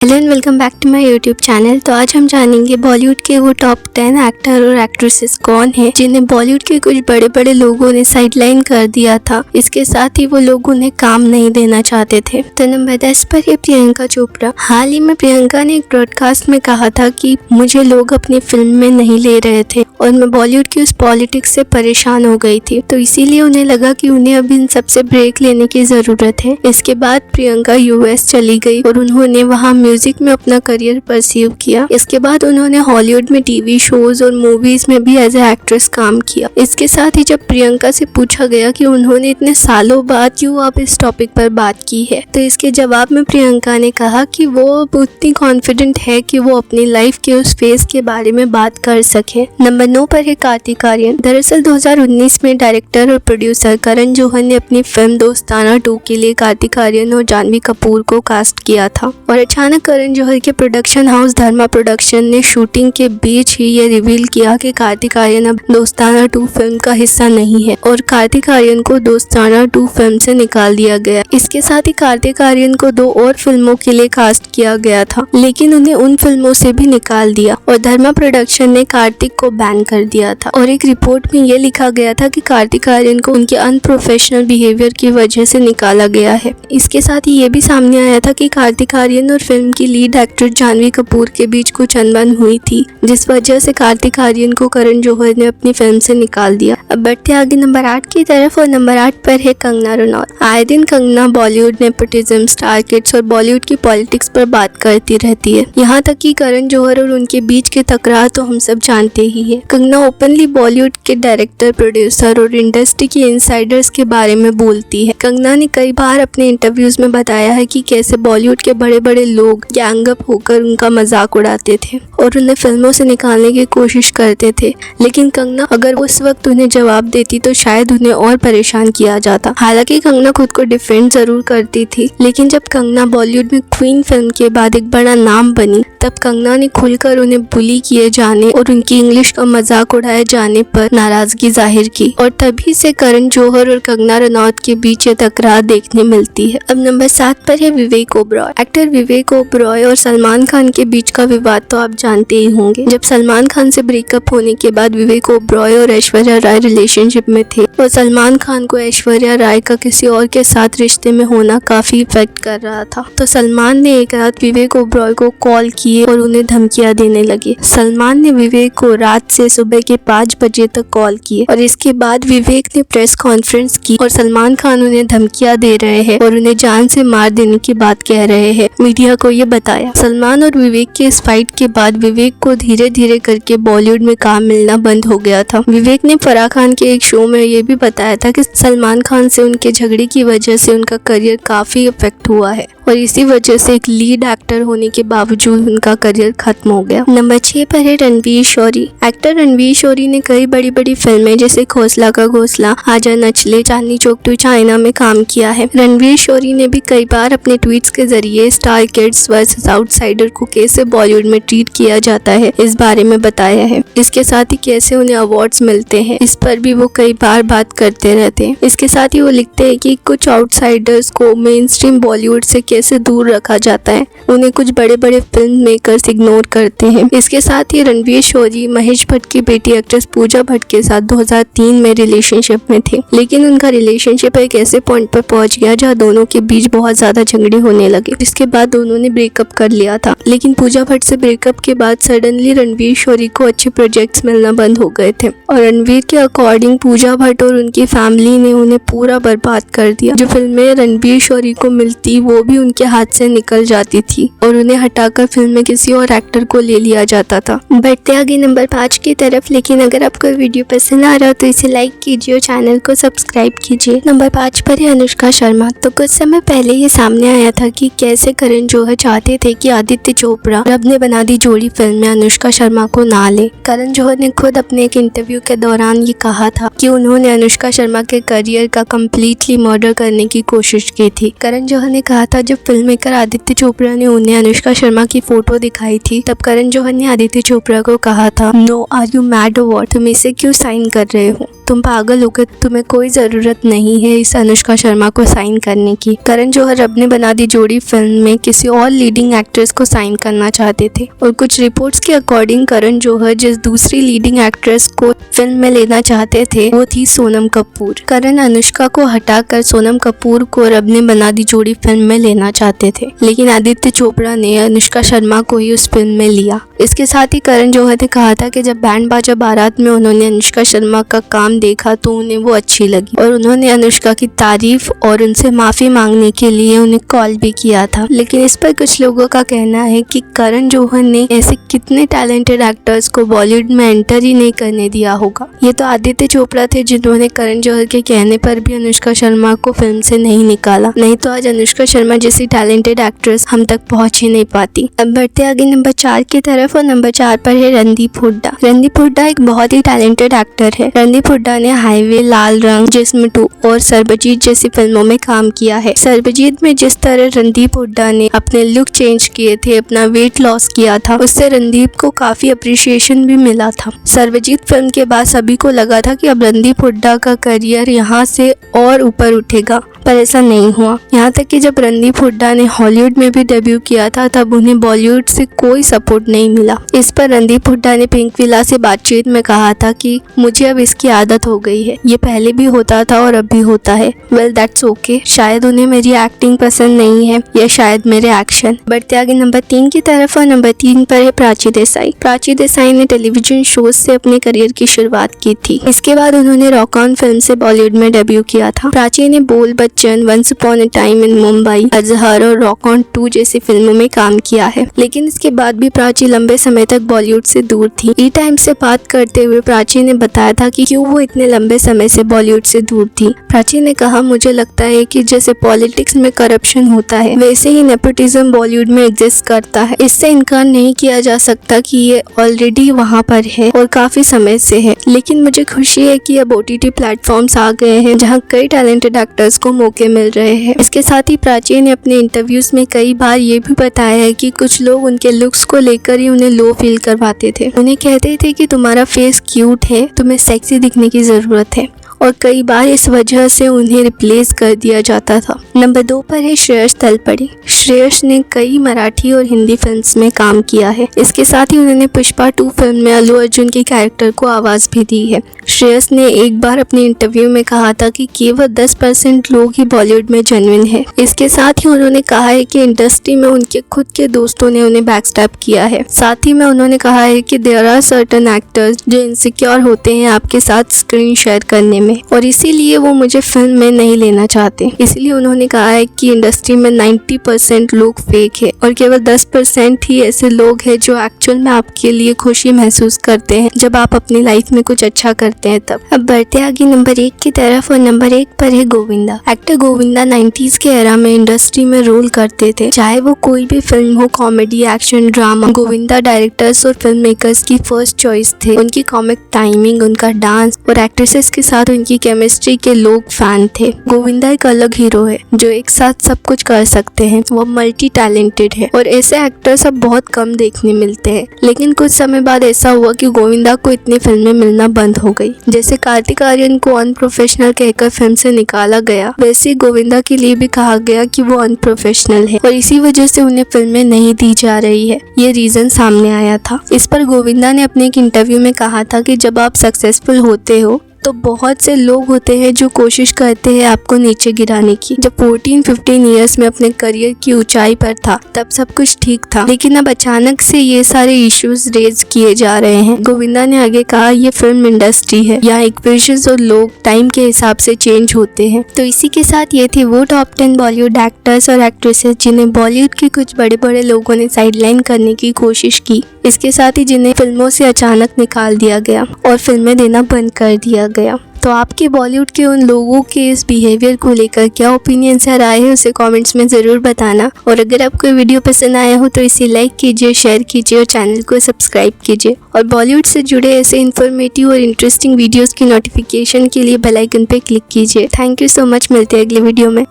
Hello and welcome back to my YouTube channel. तो आज हम जानेंगे बॉलीवुड के वो टॉप 10 एक्टर और एक्ट्रेसेस कौन हैं जिन्हें बॉलीवुड के कुछ बड़े बड़े लोगों ने साइडलाइन कर दिया था। इसके साथ ही वो लोग उन्हें काम नहीं देना चाहते थे। तो नंबर 10 पर है प्रियंका चोपड़ा। हाल ही में प्रियंका ने एक ब्रॉडकास्ट में कहा था कि मुझे लोग अपनी फिल्म में नहीं ले रहे थे और मैं बॉलीवुड की उस पॉलिटिक्स से परेशान हो गई थी, तो इसीलिए उन्हें लगा कि उन्हें अब इन सबसे ब्रेक लेने की जरूरत है। इसके बाद प्रियंका यूएस चली गई और उन्होंने वहाँ म्यूजिक में अपना करियर परस्यू किया। इसके बाद उन्होंने हॉलीवुड में टीवी शोज और मूवीज में भी एज ए एक्ट्रेस काम किया। इसके साथ ही जब प्रियंका से पूछा गया कि उन्होंने इतने सालों बाद क्यों अब इस टॉपिक पर बात की है, तो इसके जवाब में प्रियंका ने कहा कि वो अब उतनी कॉन्फिडेंट है कि वो अपनी लाइफ के उस फेज के बारे में बात कर सके। नंबर 9 पर है कार्तिक आर्यन। दरअसल 2019 में डायरेक्टर और प्रोड्यूसर करण जौहर ने अपनी फिल्म दोस्ताना 2 के लिए कार्तिक आर्यन और जानवी कपूर को कास्ट किया था और अचानक करण जौहर के प्रोडक्शन हाउस धर्मा प्रोडक्शन ने शूटिंग के बीच ही ये रिवील किया कि कार्तिक आर्यन अब दोस्ताना 2 फिल्म का हिस्सा नहीं है और कार्तिक आर्यन को दोस्ताना 2 फिल्म से निकाल दिया गया। इसके साथ ही कार्तिक आर्यन को 2 और फिल्मों के लिए कास्ट किया गया था, लेकिन उन्हें उन फिल्मों से भी निकाल दिया और धर्मा प्रोडक्शन ने कार्तिक को बैन कर दिया था। और एक रिपोर्ट में ये लिखा गया था कि कार्तिक आर्यन को उनके अनप्रोफेशनल बिहेवियर की वजह से निकाला गया है। इसके साथ ही ये भी सामने आया था कि कार्तिक आर्यन और फिल्म की लीड एक्टर जानवी कपूर के बीच कुछ अनबन हुई थी, जिस वजह से कार्तिक आर्यन को करण जौहर ने अपनी फिल्म से निकाल दिया। अब बढ़ते आगे नंबर 8 की तरफ और नंबर 8 पर है कंगना रनौत। आए दिन Kangana Bollywood nepotism, star kids और बॉलीवुड की पॉलिटिक्स पर बात करती रहती है। यहाँ तक कि करण जौहर और उनके बीच के तकरार तो हम सब जानते ही है। कंगना ओपनली बॉलीवुड के डायरेक्टर, प्रोड्यूसर और इंडस्ट्री के इनसाइडर्स के बारे में बोलती है। कंगना ने कई बार अपने इंटरव्यूज में बताया है कि कैसे बॉलीवुड के बड़े बड़े लोग गैंग अप होकर उनका मजाक उड़ाते थे और उन्हें फिल्मों से निकालने की कोशिश करते थे, लेकिन कंगना अगर उस वक्त उन्हें जवाब देती तो शायद उन्हें और परेशान किया जाता। हालांकि कंगना खुद को डिफेंड जरूर करती थी, लेकिन जब कंगना बॉलीवुड में क्वीन फिल्म के बाद एक बड़ा नाम बनी, तब कंगना ने खुलकर उन्हें बुली किए जाने और उनकी इंग्लिश का मजाक उड़ाए जाने पर नाराजगी जाहिर की और तभी से करण जौहर और कंगना रनौत के बीच ये तकरार देखने मिलती है। अब नंबर 7 पर है विवेक ओबरॉय। एक्टर विवेक ओबरॉय और सलमान खान के बीच का विवाद तो आप जानते ही होंगे। जब सलमान खान से ब्रेकअप होने के बाद विवेक ओबरॉय और ऐश्वर्या राय रिलेशनशिप में थे और सलमान खान को ऐश्वर्या राय का किसी और के साथ रिश्ते में होना काफी इफेक्ट कर रहा था, तो सलमान ने एक रात विवेक ओबरॉय को कॉल किए और उन्हें धमकियां देने लगे। सलमान ने विवेक को रात से सुबह के 5 बजे तक कॉल किए और इसके बाद विवेक ने प्रेस कॉन्फ्रेंस की और सलमान खान उन्हें धमकियां दे रहे हैं और उन्हें जान से मार देने की बात कह रहे हैं। मीडिया को ये बताया। सलमान और विवेक के इस फाइट के बाद विवेक को धीरे धीरे करके बॉलीवुड में काम मिलना बंद हो गया था। विवेक ने फराह खान के एक शो में ये भी बताया था कि सलमान खान से उनके झगड़े की वजह से उनका करियर काफी इफेक्ट हुआ है और इसी वजह से एक लीड एक्टर होने के बावजूद उनका करियर खत्म हो गया। नंबर 6 पर है रणवीर शोरी। एक्टर रणवीर शोरी ने कई बड़ी बड़ी फिल्में जैसे घोसला का घोसला, आजा नचले, चांदनी चौक टू चाइना में काम किया है। रणवीर शोरी ने भी कई बार अपने ट्वीट्स के जरिए स्टार किड्स वर्सेस आउटसाइडर को कैसे बॉलीवुड में ट्रीट किया जाता है इस बारे में बताया है। इसके साथ ही कैसे उन्हें अवार्ड्स मिलते हैं इस पर भी वो कई बार बात करते रहते हैं। इसके साथ ही वो लिखते हैं कि कुछ आउटसाइडर्स को मेन स्ट्रीम बॉलीवुड से कैसे दूर रखा जाता है, उन्हें कुछ बड़े बड़े फिल्म मेकर्स इग्नोर करते हैं। इसके साथ ही रणवीर शोरी महेश भट्ट की बेटी एक्ट्रेस पूजा भट्ट के साथ 2003 में रिलेशनशिप में थे, लेकिन उनका रिलेशनशिप एक ऐसे पॉइंट पर पहुंच गया जहां दोनों के बीच बहुत ज्यादा झगड़े होने लगे, जिसके बाद दोनों ने ब्रेकअप कर लिया था। लेकिन पूजा भट्ट से ब्रेकअप के बाद सडनली रणवीर शोरी को अच्छे प्रोजेक्ट्स मिलना बंद हो गए थे और रणवीर के अकॉर्डिंग पूजा भट्ट और उनकी फैमिली ने उन्हें पूरा बर्बाद कर दिया। जो फिल्में रणवीर शोरी को मिलती वो भी उनके हाथ से निकल जाती थी और उन्हें हटाकर फिल्म में किसी और एक्टर को ले लिया जाता था। बढ़ते आगे नंबर 5 की तरफ, लेकिन अगर आपको वीडियो पसंद आ रहा हो तो इसे लाइक कीजिए और चैनल को सब्सक्राइब कीजिए। नंबर 5 पर है अनुष्का शर्मा। तो कुछ समय पहले ये सामने आया था कि कैसे करण जौहर चाहते थे कि आदित्य चोपड़ा रब ने बना दी जोड़ी फिल्म में अनुष्का शर्मा को ना ले। करण जौहर ने खुद अपने एक इंटरव्यू के दौरान ये कहा था कि उन्होंने अनुष्का शर्मा के करियर का कम्प्लीटली मर्डर करने की कोशिश की थी। करण जौहर ने कहा था जब फिल्म मेकर आदित्य चोपड़ा ने उन्हें अनुष्का शर्मा की फोटो दिखाई थी, तब करण जौहर ने आदित्य चोपड़ा को कहा था, नो आर यू मैड और व्हाट, तुम इसे क्यों साइन कर रहे हो। तुम पागल हो गए, तुम्हें कोई ज़रूरत नहीं है इस अनुष्का शर्मा को साइन करने की। करण जौहर रब ने बना दी जोड़ी फिल्म में किसी और लीडिंग एक्ट्रेस को साइन करना चाहते थे और कुछ रिपोर्ट्स के अकॉर्डिंग करण जौहर जिस दूसरी लीडिंग एक्ट्रेस को फिल्म में लेना चाहते थे वो थी सोनम कपूर। करण अनुष्का को हटाकर सोनम कपूर को रब ने बना दी जोड़ी फिल्म में लेना चाहते थे, लेकिन आदित्य चोपड़ा ने अनुष्का शर्मा को ही उस फिल्म में लिया। इसके साथ ही करण जौहर ने कहा था कि जब बैंड बाजा बारात में उन्होंने अनुष्का शर्मा का काम देखा तो उन्हें वो अच्छी लगी और उन्होंने अनुष्का की तारीफ और उनसे माफी मांगने के लिए उन्हें कॉल भी किया था। लेकिन इस पर कुछ लोगों का कहना है कि करण जौहर ने ऐसे कितने टैलेंटेड एक्टर्स को बॉलीवुड में एंटर ही नहीं करने दिया होगा। ये तो आदित्य चोपड़ा थे जिन्होंने करण जौहर के कहने पर भी अनुष्का शर्मा को फिल्म से नहीं निकाला, नहीं तो आज अनुष्का शर्मा जैसी टैलेंटेड एक्ट्रेस हम तक पहुंच ही नहीं पाती। अब बढ़ते आगे नंबर 4 की तरफ और नंबर 4 पर है रणदीप हुड्डा। रणदीप हुड्डा एक बहुत ही टैलेंटेड एक्टर है। रणदीप हुड्डा ने हाईवे, लाल रंग, जिस्म 2 और सर्वजीत जैसी फिल्मों में काम किया है। सर्वजीत में जिस तरह रणदीप हुड्डा ने अपने लुक चेंज किए थे, अपना वेट लॉस किया था, उससे रणदीप को काफी अप्रिशिएशन भी मिला था। सर्वजीत फिल्म के बाद सभी को लगा था कि अब रणदीप हुड्डा का करियर यहाँ से और ऊपर उठेगा, पर ऐसा नहीं हुआ। यहाँ तक कि जब रणदीप हुड्डा ने हॉलीवुड में भी डेब्यू किया था तब उन्हें बॉलीवुड से कोई सपोर्ट नहीं मिला। इस पर रणदीप हुड्डा ने पिंक विला से बातचीत में कहा था कि मुझे अब इसकी आदत हो गई है, ये पहले भी होता था और अब भी होता है। वेल दैट्स ओके, शायद उन्हें मेरी एक्टिंग पसंद नहीं है या शायद मेरे एक्शन। बढ़ते आगे नंबर 3 की तरफ और नंबर 3 पर है प्राची देसाई। प्राची देसाई ने टेलीविजन शोज से अपने करियर की शुरुआत की थी। इसके बाद उन्होंने रॉक ऑन फिल्म से बॉलीवुड में डेब्यू किया था। प्राची ने Bol Bachchan, once upon a time in Mumbai, Azhar और रॉक ऑन 2 जैसी फिल्मों में काम किया है। लेकिन इसके बाद भी प्राची लंबे समय तक बॉलीवुड से दूर थी। ई टाइम से बात करते हुए प्राची ने बताया था कि क्यों वो इतने लंबे समय से बॉलीवुड से दूर थी। प्राची ने कहा, मुझे लगता है कि जैसे पॉलिटिक्स में करप्शन होता है वैसे ही नेपोटिज्म बॉलीवुड में एग्जिस्ट करता है। इससे इनकार नहीं किया जा सकता कि ये ऑलरेडी वहाँ पर है और काफी समय से है। लेकिन मुझे खुशी है कि अब OTT प्लेटफॉर्म्स आ गए हैं जहाँ कई टैलेंटेड एक्टर्स को मौके मिल रहे हैं। इसके साथ ही प्राची ने अपने इंटरव्यूज में कई बार ये भी बताया है कि कुछ लोग उनके लुक्स को लेकर ही उन्हें लो फील करवाते थे। उन्हें कहते थे कि तुम्हारा फेस क्यूट है, तुम्हें सेक्सी दिखने की जरूरत है, और कई बार इस वजह से उन्हें रिप्लेस कर दिया जाता था। नंबर 2 पर है श्रेयस तलपड़े। श्रेयस ने कई मराठी और हिंदी फिल्म्स में काम किया है। इसके साथ ही उन्होंने पुष्पा 2 फिल्म में अल्लू अर्जुन के कैरेक्टर को आवाज भी दी है। श्रेयस ने एक बार अपने इंटरव्यू में कहा था कि केवल 10% लोग ही बॉलीवुड में जेन्युइन है। इसके साथ ही उन्होंने कहा है कि इंडस्ट्री में उनके खुद के दोस्तों ने उन्हें बैकस्टैब किया है। साथ ही में उन्होंने कहा है कि देयर आर सर्टेन एक्टर्स जो इनसिक्योर होते हैं आपके साथ स्क्रीन शेयर करने में, और इसीलिए वो मुझे फिल्म में नहीं लेना चाहते। इसलिए उन्होंने कहा है कि इंडस्ट्री में 90% लोग फेक है और केवल 10% ही ऐसे लोग हैं जो एक्चुअल में आपके लिए खुशी महसूस करते हैं जब आप अपनी लाइफ में कुछ अच्छा करते हैं तब। अब बढ़ते आगे नंबर 1 की तरफ और नंबर 1 पर है गोविंदा। एक्टर गोविंदा 90s के एरा में इंडस्ट्री में रोल करते थे, चाहे वो कोई भी फिल्म हो, comedy, action, drama. Govinda directors और फिल्म मेकर्स की फर्स्ट चॉइस थे। उनकी कॉमिक टाइमिंग, उनका डांस और एक्ट्रेसेस के साथ उनकी केमिस्ट्री के लोग फैन थे। गोविंदा एक अलग हीरो है जो एक साथ सब कुछ कर सकते हैं। वो मल्टी टैलेंटेड है और ऐसे एक्टर्स अब बहुत कम देखने मिलते हैं। लेकिन कुछ समय बाद ऐसा हुआ कि गोविंदा को इतनी फिल्में मिलना बंद हो गई। जैसे कार्तिक आर्यन को अनप्रोफेशनल कहकर फिल्म से निकाला गया, वैसे गोविंदा के लिए भी कहा गया कि वो अनप्रोफेशनल है और इसी वजह से उन्हें फिल्में नहीं दी जा रही है। ये रीजन सामने आया था। इस पर गोविंदा ने अपने एक इंटरव्यू में कहा था कि जब आप सक्सेसफुल होते हो तो बहुत से लोग होते हैं जो कोशिश करते हैं आपको नीचे गिराने की। जब 14-15 इयर्स में अपने करियर की ऊंचाई पर था तब सब कुछ ठीक था, लेकिन अब अचानक से ये सारे इश्यूज रेज किए जा रहे हैं। गोविंदा ने आगे कहा, ये फिल्म इंडस्ट्री है, यहाँ इक्वेशंस और लोग टाइम के हिसाब से चेंज होते हैं। तो इसी के साथ ये थे वो टॉप 10 बॉलीवुड एक्टर्स और एक्ट्रेसेस जिन्हें बॉलीवुड के कुछ बड़े बड़े लोगों ने साइडलाइन करने की कोशिश की। इसके साथ ही जिन्हें फिल्मों से अचानक निकाल दिया गया और फिल्में देना बंद कर दिया गया। तो आपके बॉलीवुड के उन लोगों के इस बिहेवियर को लेकर क्या ओपिनियंस है, राय है, उसे कमेंट्स में ज़रूर बताना। और अगर आपको वीडियो पसंद आया हो तो इसे लाइक कीजिए, शेयर कीजिए और चैनल को सब्सक्राइब कीजिए। और बॉलीवुड से जुड़े ऐसे इन्फॉर्मेटिव और इंटरेस्टिंग वीडियोज़ की नोटिफिकेशन के लिए बेल आइकन पर क्लिक कीजिए। थैंक यू सो मच, मिलते हैं अगले वीडियो में।